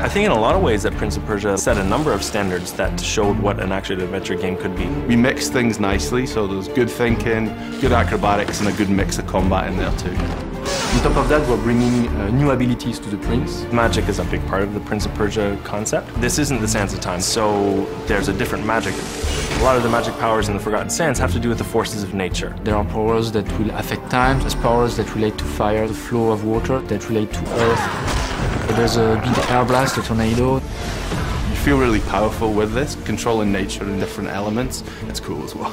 I think in a lot of ways that Prince of Persia set a number of standards that showed what an action-adventure game could be. We mixed things nicely, so there's good thinking, good acrobatics, and a good mix of combat in there too. On top of that, we're bringing new abilities to the prince. Magic is a big part of the Prince of Persia concept. This isn't the Sands of Time, so there's a different magic. A lot of the magic powers in the Forgotten Sands have to do with the forces of nature. There are powers that will affect time, there's powers that relate to fire, the flow of water, that relate to earth. There's a big air blast, a tornado. You feel really powerful with this, controlling nature and different elements. It's cool as well.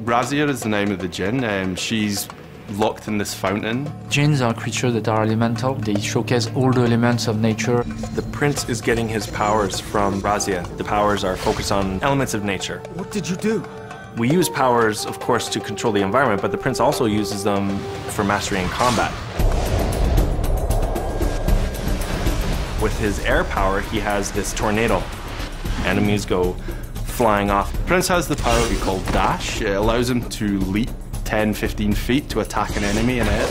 Razia is the name of the djinn. She's locked in this fountain. Jinns are creatures that are elemental. They showcase all the elements of nature. The prince is getting his powers from Razia. The powers are focused on elements of nature. What did you do? We use powers, of course, to control the environment, but the prince also uses them for mastery in combat. With his air power, he has this tornado. Enemies go flying off. The prince has the power we call dash. It allows him to leap 10, 15 feet to attack an enemy in air.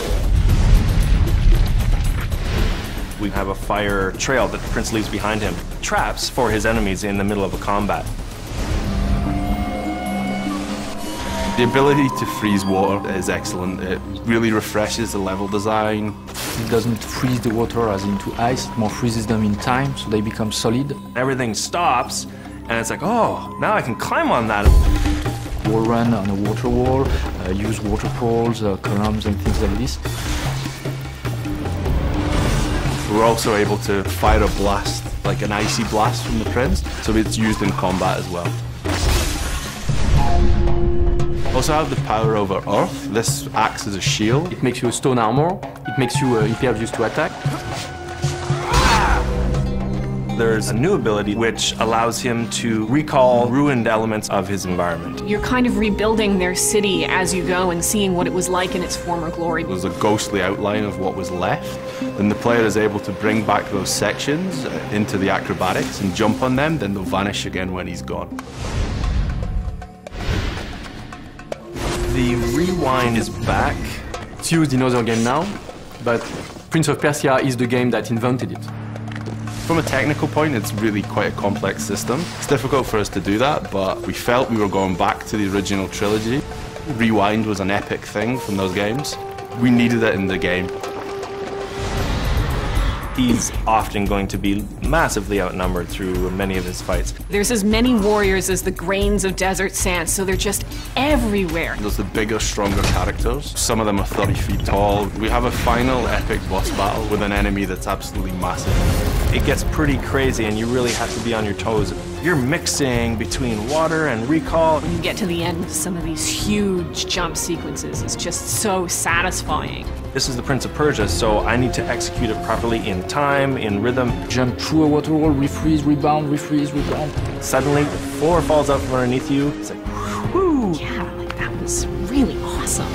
We have a fire trail that the prince leaves behind him. Traps for his enemies in the middle of a combat. The ability to freeze water is excellent. It really refreshes the level design. It doesn't freeze the water as into ice, it more freezes them in time, so they become solid. Everything stops, and it's like, oh, now I can climb on that. Wall run on a water wall, use water poles, columns and things like this. We're also able to fire a blast, like an icy blast from the prince, so it's used in combat as well. Also have the power over earth. This acts as a shield. It makes you a stone armor, it makes you impervious to attack. There's a new ability which allows him to recall ruined elements of his environment. You're kind of rebuilding their city as you go and seeing what it was like in its former glory. There's a ghostly outline of what was left, and the player is able to bring back those sections into the acrobatics and jump on them, then they'll vanish again when he's gone. The rewind is back. It's used in other games now, but Prince of Persia is the game that invented it. From a technical point, it's really quite a complex system. It's difficult for us to do that, but we felt we were going back to the original trilogy. Rewind was an epic thing from those games. We needed it in the game. He's often going to be massively outnumbered through many of his fights. There's as many warriors as the grains of desert sand, so they're just everywhere. There's the bigger, stronger characters. Some of them are 30 feet tall. We have a final epic boss battle with an enemy that's absolutely massive. It gets pretty crazy and you really have to be on your toes. You're mixing between water and recall. When you get to the end of some of these huge jump sequences, it's just so satisfying. This is the Prince of Persia, so I need to execute it properly in time, in rhythm. Jump through a water wall, refreeze, rebound, refreeze, rebound. Suddenly, the floor falls out from underneath you. It's like, whoo! Yeah, like that was really awesome.